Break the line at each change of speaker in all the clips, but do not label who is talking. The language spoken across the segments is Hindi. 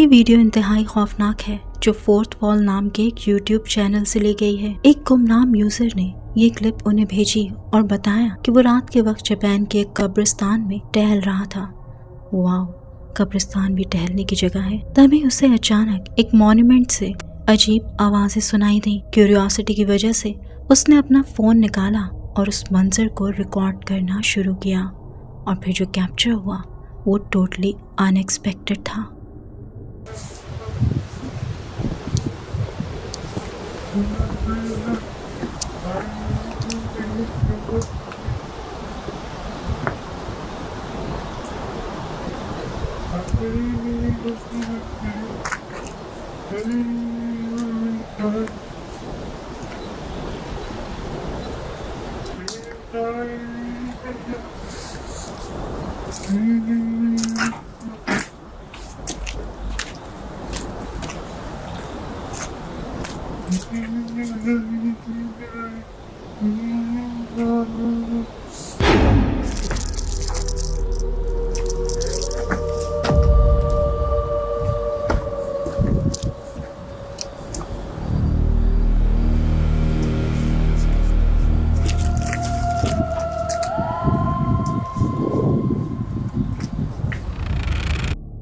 ये वीडियो इंतहाई खौफनाक है जो फोर्थ वॉल नाम के एक यूट्यूब चैनल से ली गई है। एक गुमनाम यूजर ने ये क्लिप उन्हें भेजी और बताया कि वो रात के वक्त जापान के एक कब्रिस्तान में टहल रहा था। वाह, कब्रिस्तान भी टहलने की जगह है। तभी उसे अचानक एक मॉन्यूमेंट से अजीब आवाजें सुनाई दी। क्यूरियोसिटी की वजह से उसने अपना फोन निकाला और उस मंजर को रिकॉर्ड करना शुरू किया और फिर जो कैप्चर हुआ वो टोटली अनएक्सपेक्टेड था।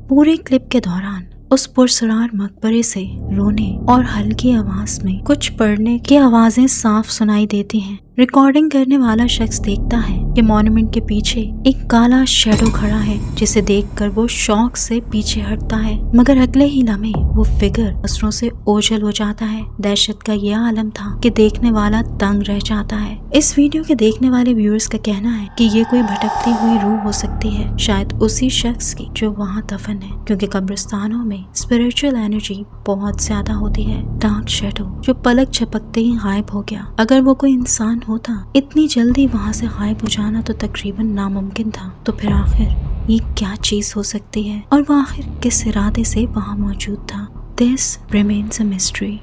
पूरे क्लिप के दौरान उस पुरसरार मकबरे से रोने और हल्की आवाज में कुछ पढ़ने की आवाजें साफ सुनाई देती हैं। रिकॉर्डिंग करने वाला शख्स देखता है कि मॉन्यूमेंट के पीछे एक काला शैडो खड़ा है, जिसे देखकर वो शौक से पीछे हटता है, मगर अगले ही लम्हे वो फिगर असरों से ओझल हो जाता है। दहशत का यह आलम था कि देखने वाला दंग रह जाता है। इस वीडियो के देखने वाले व्यूअर्स का कहना है कि ये कोई भटकती हुई रूह हो सकती है, शायद उसी शख्स की जो वहाँ दफन है, क्योंकि कब्रिस्तानों में स्पिरिचुअल एनर्जी बहुत ज्यादा होती है। डार्क शैडो जो पलक झपकते ही गायब हो गया। अगर वो कोई इंसान होता, इतनी जल्दी वहाँ से गायब हो जाना तो तकरीबन नामुमकिन था। तो फिर आखिर ये क्या चीज हो सकती है और वो आखिर किस इरादे से वहाँ मौजूद था? This remains a mystery.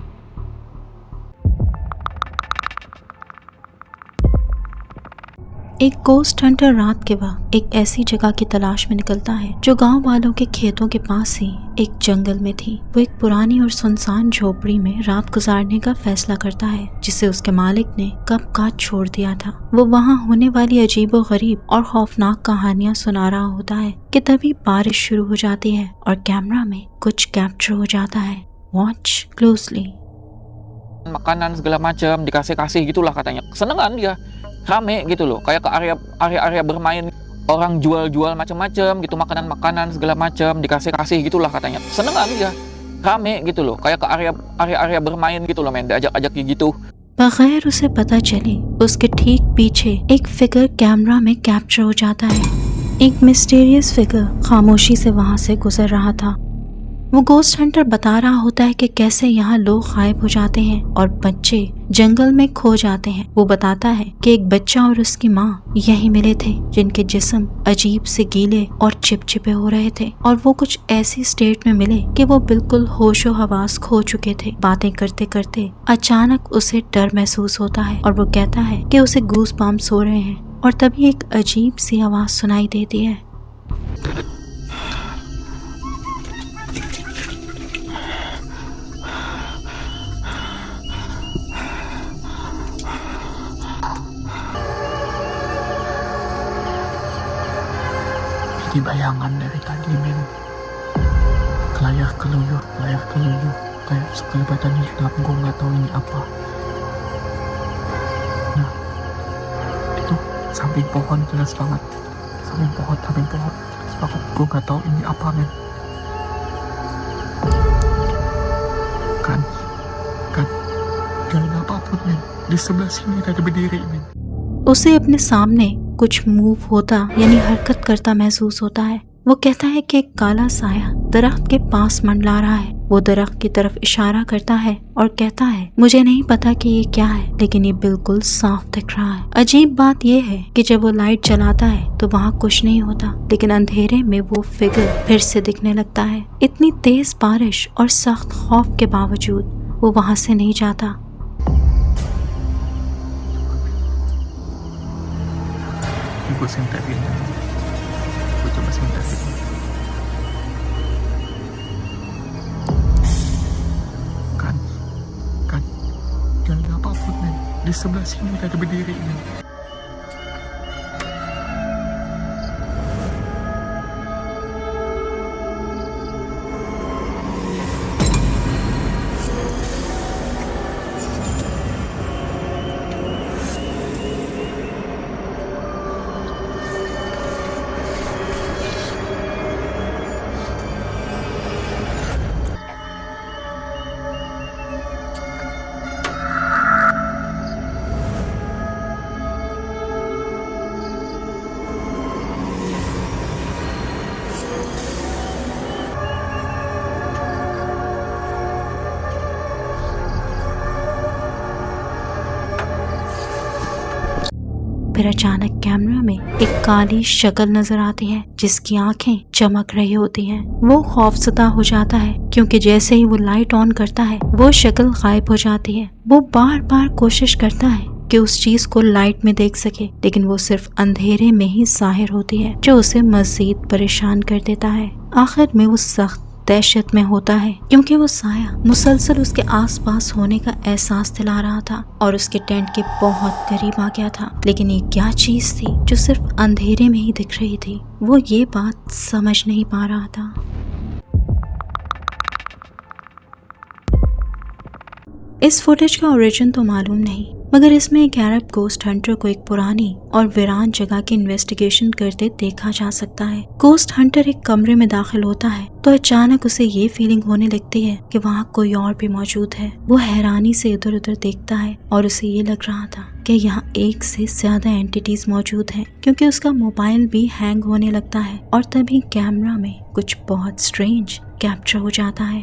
एक गोस्ट हंटर रात के वक्त एक ऐसी जगह की तलाश में निकलता है जो गांव वालों के खेतों के पास ही एक जंगल में थी। वो एक पुरानी और सुनसान झोपड़ी में रात गुजारने का फैसला करता है, जिसे उसके मालिक ने कब का छोड़ दिया था। वो वहाँ होने वाली अजीबोगरीब और खौफनाक कहानियां सुना रहा होता है कि तभी बारिश शुरू हो जाती है और कैमरा में कुछ कैप्चर हो जाता है। Watch closely.
makanan segala macam dikasih-kasih gitulah katanya. Kesenengan dia. Rame gitu loh, kayak ke area bermain, orang jual-jual macam-macam gitu, makanan-makanan segala macam dikasih-kasih gitulah katanya. Kesenengan dia. Rame gitu loh, kayak ke area bermain gitu loh, men, diajak-ajak gitu.
बगैर उसे पता चले उसके ठीक पीछे एक फिगर कैमरा में कैप्चर हो जाता है। एक मिस्टीरियस फिगर खामोशी से वहां से गुजर रहा था। वो गोस्ट हंटर बता रहा होता है कि कैसे यहाँ लोग गायब हो जाते हैं और बच्चे जंगल में खो जाते हैं। वो बताता है कि एक बच्चा और उसकी माँ यहीं मिले थे, जिनके जिस्म अजीब से गीले और चिपचिपे हो रहे थे और वो कुछ ऐसी स्टेट में मिले कि वो बिल्कुल होशो हवास खो चुके थे। बातें करते करते अचानक उसे डर महसूस होता है और वो कहता है कि उसे गूस बम्प्स हो रहे हैं और तभी एक अजीब सी आवाज सुनाई देती है।
Di bayangan dari tadi, men. Kelayar keluyur, kayak sekelibatan hitam. Gue nggak tahu ini apa. Nah, itu samping pohon jelas banget. Samping pohon jelas banget. Gue nggak tahu ini apa, men. Kan, gak ada apapun, men. Di sebelah sini ada berdiri, men.
उसे अपने सामने कुछ मूव होता यानी हरकत करता महसूस होता है। वो कहता है कि एक काला साया दरख्त के पास मंडला रहा है। वो दरख्त की तरफ इशारा करता है और कहता है, मुझे नहीं पता कि ये क्या है, लेकिन ये बिल्कुल साफ दिख रहा है। अजीब बात यह है कि जब वो लाइट जलाता है तो वहाँ कुछ नहीं होता, लेकिन अंधेरे में वो फिगर फिर से दिखने लगता है। इतनी तेज बारिश और सख्त खौफ के बावजूद वो वहाँ से नहीं जाता।
Gue senterin, gue coba senterin. Di sebelah sini tadi berdiri ini.
फिर अचानक कैमरा में एक काली शक्ल नजर आती है जिसकी आंखें चमक रही होती हैं। वो खौफजदा हो जाता है क्योंकि जैसे ही वो लाइट ऑन करता है वो शक्ल गायब हो जाती है। वो बार बार कोशिश करता है कि उस चीज को लाइट में देख सके, लेकिन वो सिर्फ अंधेरे में ही जाहिर होती है, जो उसे मजीद परेशान कर देता है। आखिर में वो सख्त दहशत में होता है क्योंकि वो साया मुसलसल उसके आसपास होने का एहसास दिला रहा था और उसके टेंट के बहुत करीब आ गया था। लेकिन ये क्या चीज थी जो सिर्फ अंधेरे में ही दिख रही थी, वो ये बात समझ नहीं पा रहा था। इस फुटेज का ओरिजिन तो मालूम नहीं, मगर इसमें एक अरब गोस्ट हंटर को एक पुरानी और वीरान जगह की इन्वेस्टिगेशन करते देखा जा सकता है। गोस्ट हंटर एक कमरे में दाखिल होता है तो अचानक उसे ये फीलिंग होने लगती है कि वहाँ कोई और भी मौजूद है। वो हैरानी से इधर उधर देखता है और उसे ये लग रहा था कि यहाँ एक से ज्यादा एंटिटीज मौजूद हैं, क्योंकि उसका मोबाइल भी हैंग होने लगता है और तभी कैमरा में कुछ बहुत स्ट्रेंज कैप्चर हो जाता है।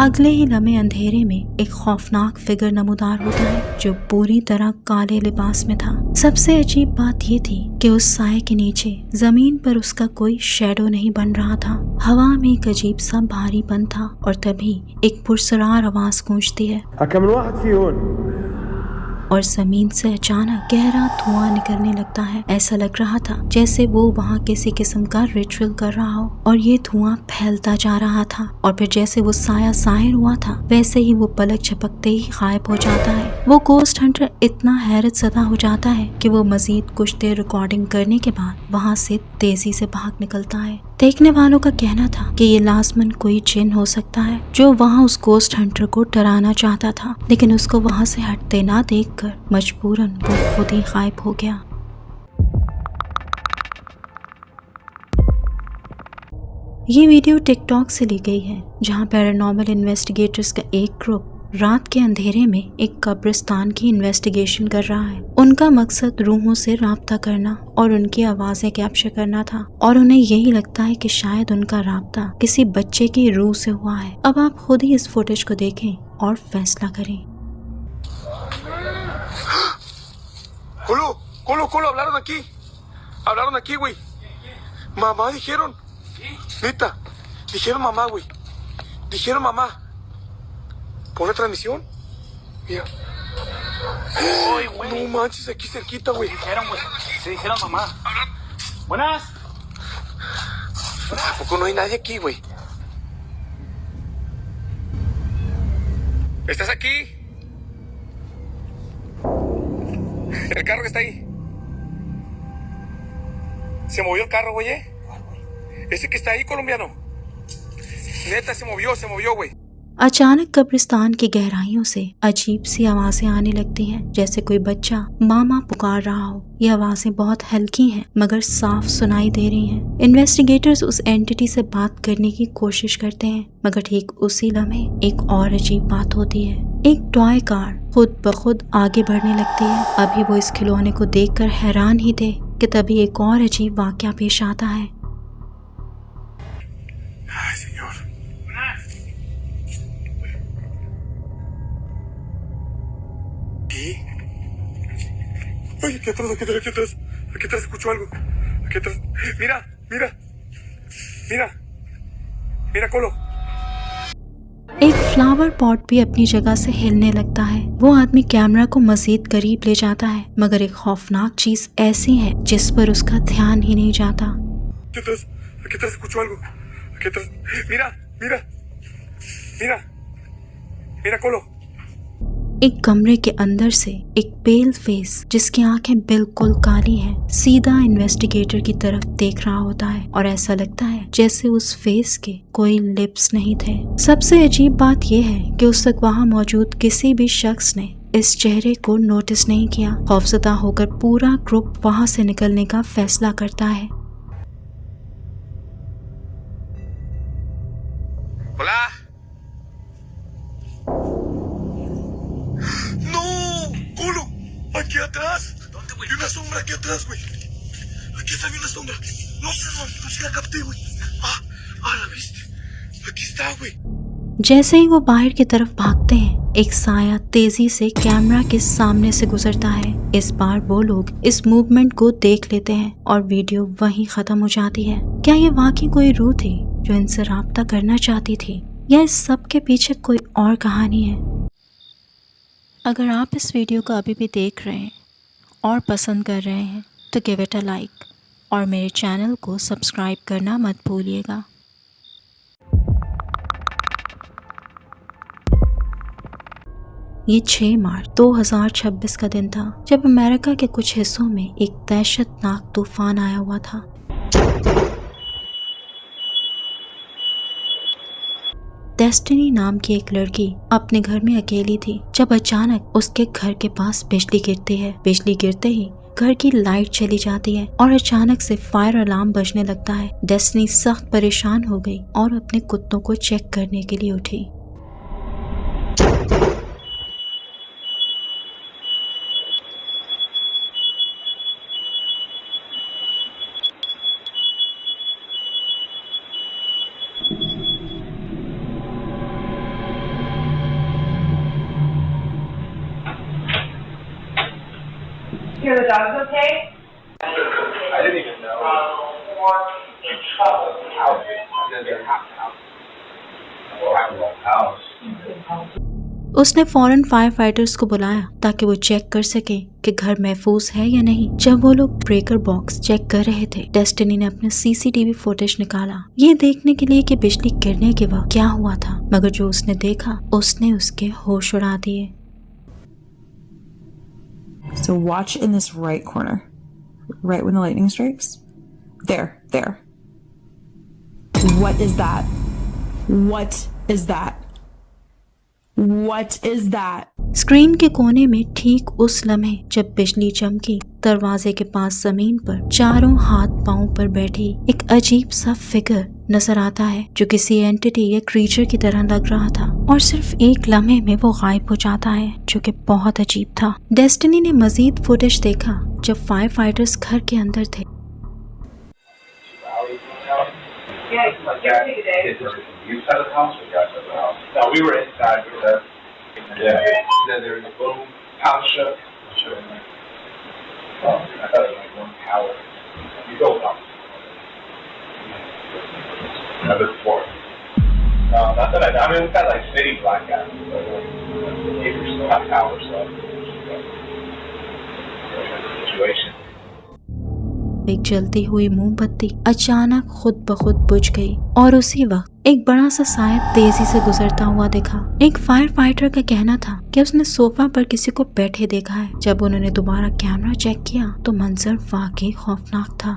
अगले ही लम्हे अंधेरे में एक खौफनाक फिगर नमूदार होता है जो पूरी तरह काले लिबास में था। सबसे अजीब बात ये थी कि उस साए के नीचे जमीन पर उसका कोई शैडो नहीं बन रहा था। हवा में एक अजीब सा भारीपन था और तभी एक पुरसरार आवाज गूंजती है और जमीन से अचानक गहरा धुआं निकलने लगता है। ऐसा लग रहा था जैसे वो वहाँ किसी किस्म का रिचुअल कर रहा हो और ये धुआं फैलता जा रहा था। और फिर जैसे वो साया जाहिर हुआ था वैसे ही वो पलक झपकते ही गायब हो जाता है। वो गोस्ट हंटर इतना हैरत ज़दा हो जाता है कि वो मजीद कुछ देर रिकॉर्डिंग करने के बाद वहाँ से तेजी से भाग निकलता है। देखने वालों का कहना था कि ये लाजमन कोई जिन हो सकता है जो वहाँ उस गोस्ट हंटर को डराना चाहता था, लेकिन उसको वहाँ से हटते ना देखकर मजबूरन वो खुद ही गायब हो गया। ये वीडियो टिकटॉक से ली गई है जहाँ पैरानॉर्मल इन्वेस्टिगेटर्स का एक ग्रुप रात के अंधेरे में एक कब्रिस्तान की इन्वेस्टिगेशन कर रहा है। उनका मकसद रूहों से राब्ता करना और उनकी आवाजें कैप्चर करना था और उन्हें यही लगता है कि शायद उनका राब्ता किसी बच्चे की रूह से हुआ है। अब आप खुद ही इस फुटेज को देखें और फैसला करें।
Colo, hablaron aquí, güey. Mamá dijeron, neta, dijeron mamá. Pon la transmisión. Mira.
Uy, güey.
No manches, aquí cerquita, güey.
Se dijeron mamá. Buenas.
¿A poco no hay nadie aquí, güey? ¿Estás aquí? El carro que está ahí. Se movió el carro, güey. Ese que está ahí, colombiano. Neta, se movió, güey.
अचानक कब्रिस्तान की गहराइयों से अजीब सी आवाजें आने लगती हैं, जैसे कोई बच्चा मामा पुकार रहा हो। ये आवाजें बहुत हल्की हैं मगर साफ सुनाई दे रही हैं। इन्वेस्टिगेटर्स उस एंटिटी से बात करने की कोशिश करते हैं मगर ठीक उसी लम्हे एक और अजीब बात होती है। एक टॉय कार खुद ब खुद आगे बढ़ने लगती है। अभी वो इस खिलौने को देखकर हैरान ही थे कि तभी एक और अजीब वाकया पेश आता है।
Ay, señor. ¿Qué? Oye, aquí atrás, aquí atrás, aquí atrás. Aquí atrás escucho algo. Aquí atrás. Mira, mira. Mira. Mira, Colo.
एक फ्लावर पॉट भी अपनी जगह से हिलने लगता है। वो आदमी कैमरा को मजीद करीब ले जाता है मगर एक खौफनाक चीज ऐसी है जिस पर उसका ध्यान ही नहीं जाता।
Aquí atrás escucho algo. Aquí atrás. Mira, mira. Mira. Mira, Colo.
एक कमरे के अंदर से एक पेल फेस जिसकी आंखें बिल्कुल काली हैं, सीधा इन्वेस्टिगेटर की तरफ देख रहा होता है और ऐसा लगता है जैसे उस फेस के कोई लिप्स नहीं थे। सबसे अजीब बात यह है कि उस तक वहां मौजूद किसी भी शख्स ने इस चेहरे को नोटिस नहीं किया। खौफजदा होकर पूरा ग्रुप वहां से निकलने का फैसला करता है।
Hola. ¡No! ¡Colo! ¡Aquí atrás! ¿Dónde, güey? Vi una sombra aquí atrás, güey. Aquí está, vi una sombra. No sé, no, pero sí la capté, güey. ¿La viste? Aquí está, güey.
जैसे ही वो बाहर की तरफ भागते हैं, एक साया तेजी से कैमरा के सामने से गुजरता है। इस बार वो लोग इस मूवमेंट को देख लेते हैं और वीडियो वहीं खत्म हो जाती है। क्या ये वाकई कोई रूह थी जो इनसे राब्ता करना चाहती थी या इस सब के पीछे कोई और कहानी है? अगर आप इस वीडियो को अभी भी देख रहे हैं और पसंद कर रहे हैं तो गिव इट अ लाइक और मेरे चैनल को सब्सक्राइब करना मत भूलिएगा। ये 6 मार्च 2026 का दिन था जब अमेरिका के कुछ हिस्सों में एक दहशतनाक तूफान आया हुआ था। डेस्टिनी नाम की एक लड़की अपने घर में अकेली थी जब अचानक उसके घर के पास बिजली गिरती है। बिजली गिरते ही घर की लाइट चली जाती है और अचानक से फायर अलार्म बजने लगता है। डेस्टिनी सख्त परेशान हो गई और अपने कुत्तों को चेक करने के लिए उठी।
Here, the dog's okay?
I didn't even know.
उसने फौरन फायर फाइटर्स को बुलाया ताकि वो चेक कर सके कि घर महफूज है या नहीं। जब वो लोग ब्रेकर बॉक्स चेक कर रहे थे, डेस्टिनी ने अपने सीसीटीवी फुटेज निकाला ये देखने के लिए कि बिजली गिरने के वक्त क्या हुआ था, मगर जो उसने देखा उसने उसके होश उड़ा दिए।
So watch in this right corner, right when the lightning strikes. There. What is that? What is that? What is that?
Screen के कोने में ठीक उस लम्हे जब बिजली चमकी, दरवाजे के पास जमीन पर चारों हाथ पांव पर बैठी एक अजीब सा फिगर नजर आता है जो किसी एंटिटी या क्रीचर की तरह लग रहा था और सिर्फ एक लम्हे में वो गायब हो जाता है जो कि बहुत अजीब था। डेस्टिनी ने मजीद फुटेज देखा जब फायर फाइटर्स घर के अंदर थे।
You side of the house or your side of the house? No, we were inside. Yeah. Then there was a little house shut. Oh, I thought it was like one tower. You go up. Number 4. No, not that I mean, it's got like city blackout. Neighbors still have power, so. Situation.
एक जलती हुई मोमबत्ती अचानक खुद ब खुद बुझ गई और उसी वक्त एक बड़ा सा साया तेजी से गुजरता हुआ दिखा। एक फायर फाइटर का कहना था कि उसने सोफा पर किसी को बैठे देखा है। जब उन्होंने दोबारा कैमरा चेक किया तो मंजर वाकई खौफनाक था।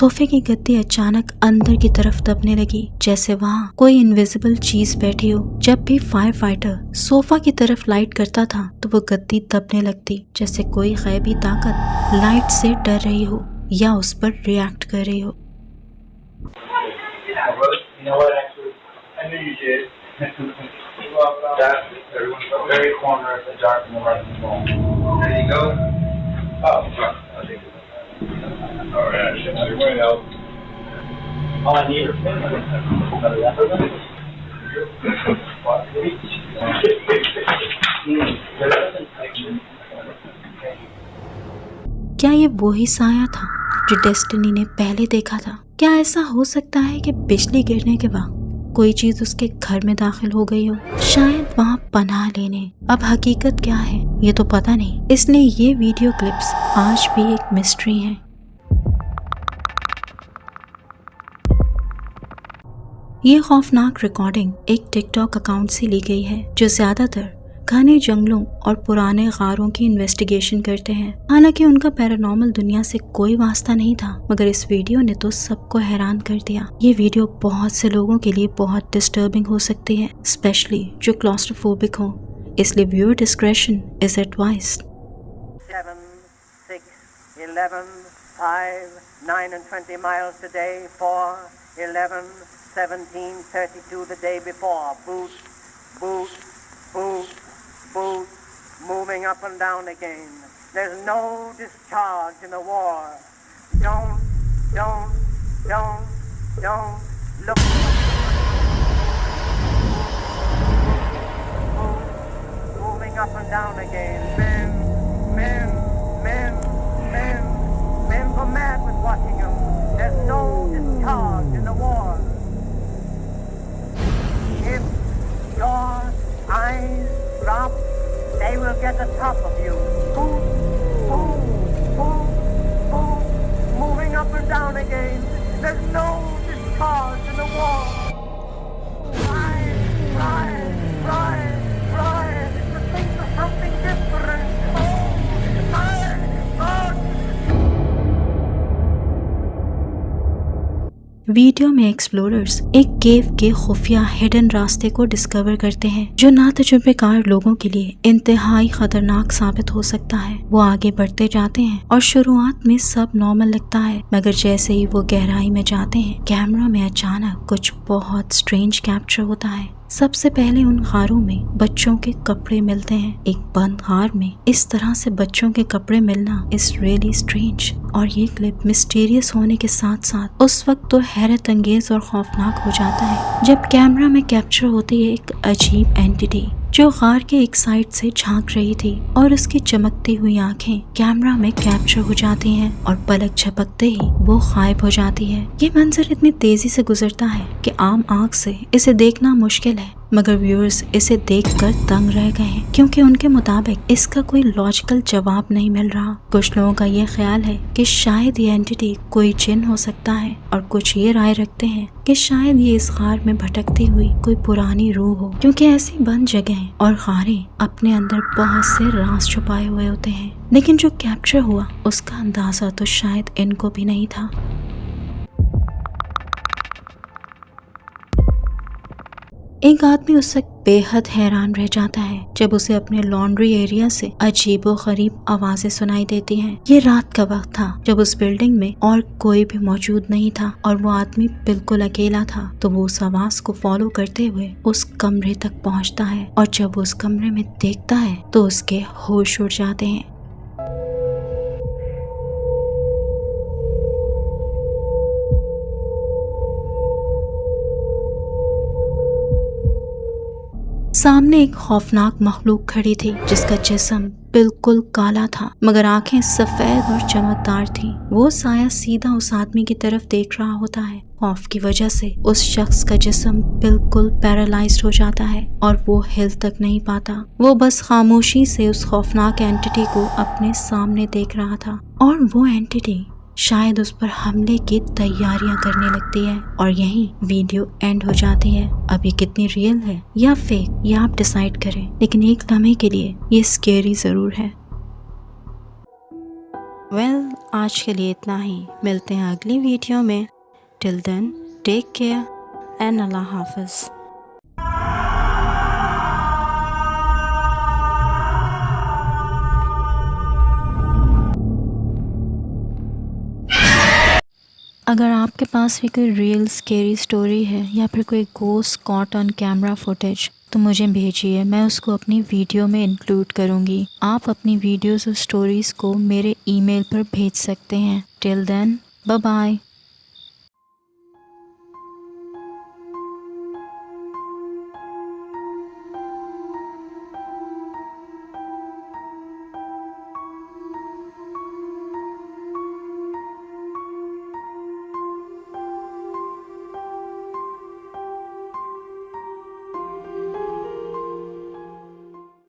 सोफे की गद्दी अचानक अंदर की तरफ दबने लगी, जैसे वहाँ कोई इनविजिबल चीज बैठी हो। जब भी फायर फाइटर सोफा की तरफ लाइट करता था तो वो गद्दी दबने लगती, जैसे कोई गैबी ताकत लाइट से डर रही हो या उस पर रिएक्ट कर रही हो।
You know what, actually? I knew you did. That's the very corner of the dark and the right wall. There you go. Oh, I'll take it. All right, everybody else. All I need
क्या ये वही साया था जो डेस्टिनी ने पहले देखा था? क्या ऐसा हो सकता है कि बिजली गिरने के बाद कोई चीज उसके घर में दाखिल हो गई हो, शायद वहाँ पनाह लेने? अब हकीकत क्या है ये तो पता नहीं, इसलिए ये वीडियो क्लिप्स आज भी एक मिस्ट्री हैं। ये खौफनाक रिकॉर्डिंग एक टिकटॉक अकाउंट से ली गई है जो ज्यादातर घने जंगलों और पुराने गारों की इन्वेस्टिगेशन करते हैं। हालांकि उनका पैरानॉर्मल दुनिया से कोई वास्ता नहीं था, मगर इस वीडियो ने तो सबको हैरान कर दिया। ये वीडियो बहुत से लोगों के लिए बहुत डिस्टर्बिंग हो सकती है, स्पेशली जो क्लॉस्ट्रोफोबिक हो, इसलिए viewer discretion is advised.
7, 6, 11, 5, 9 and 20 miles today, 4, 11, 17, 32 the day before. Boot, boot, boot, boot, moving up and down again. There's no discharge in the war. Don't look. Moving up and down again. Men go mad with watching them. There's no discharge in the war. If your eyes drop, they will get the top of you. Boom, boom, boom, boom, moving up and down again. There's no discharge in the war. Rise, to think of something different. Oh, my God.
Video में एक्सप्लोरर्स एक केव के खुफिया हिडन रास्ते को डिस्कवर करते हैं जो ना तजुर्बेकार लोगों के लिए इंतहाई खतरनाक साबित हो सकता है। वो आगे बढ़ते जाते हैं और शुरुआत में सब नॉर्मल लगता है, मगर जैसे ही वो गहराई में जाते हैं कैमरा में अचानक कुछ बहुत स्ट्रेंज कैप्चर होता है। सबसे पहले उन गारों में बच्चों के कपड़े मिलते हैं। एक बंद गार में इस तरह से बच्चों के कपड़े मिलना इज रियली स्ट्रेंज, और ये क्लिप मिस्टीरियस होने के साथ साथ उस वक्त तो हैरत अंगेज और खौफनाक हो जाता है जब कैमरा में कैप्चर होती है एक अजीब एंटिटी जो गार के एक साइड से झांक रही थी, और उसकी चमकती हुई आंखें कैमरा में कैप्चर हो जाती हैं और पलक झपकते ही वो गायब हो जाती है। ये मंजर इतनी तेजी से गुजरता है कि आम आंख से इसे देखना मुश्किल है, मगर व्यूअर्स इसे देखकर दंग रह गए हैं क्योंकि उनके मुताबिक इसका कोई लॉजिकल जवाब नहीं मिल रहा। कुछ लोगों का ये ख्याल है कि शायद ये एंटिटी कोई जिन हो सकता है, और कुछ ये राय रखते हैं कि शायद ये इस गार में भटकती हुई कोई पुरानी रूह हो, क्योंकि ऐसी बंद जगह और गारें अपने अंदर बहुत से राज छुपाए हुए होते हैं। लेकिन जो कैप्चर हुआ उसका अंदाजा तो शायद इनको भी नहीं था। एक आदमी उस वक्त बेहद हैरान रह जाता है जब उसे अपने लॉन्ड्री एरिया से अजीबोगरीब आवाजें सुनाई देती हैं। ये रात का वक्त था जब उस बिल्डिंग में और कोई भी मौजूद नहीं था और वो आदमी बिल्कुल अकेला था। तो वो उस आवाज को फॉलो करते हुए उस कमरे तक पहुंचता है, और जब वो उस कमरे में देखता है तो उसके होश उड़ जाते हैं। सामने एक खौफनाक मखलूक खड़ी थी जिसका जिस्म बिल्कुल काला था मगर आंखें सफेद और चमकदार थी। वो साया सीधा उस आदमी की तरफ देख रहा होता है। खौफ की वजह से उस शख्स का जिस्म बिल्कुल पैरालाइज्ड हो जाता है और वो हिल तक नहीं पाता। वो बस खामोशी से उस खौफनाक एंटिटी को अपने सामने देख रहा था, और वो एंटिटी शायद उस पर हमले की तैयारियां करने लगती है, और यहीं वीडियो एंड हो जाती है। अब ये कितनी रियल है या फेक ये आप डिसाइड करें, लेकिन एक लम्हे के लिए ये स्केरी जरूर है। आज के लिए इतना ही, मिलते हैं अगली वीडियो में। Till then take care and अल्लाह हाफिज़। अगर आपके पास भी कोई रियल स्केरी स्टोरी है या फिर कोई ghost caught on camera footage तो मुझे भेजिए, मैं उसको अपनी वीडियो में इंक्लूड करूँगी। आप अपनी वीडियोस और स्टोरीज़ को मेरे ईमेल पर भेज सकते हैं। Till then bye bye.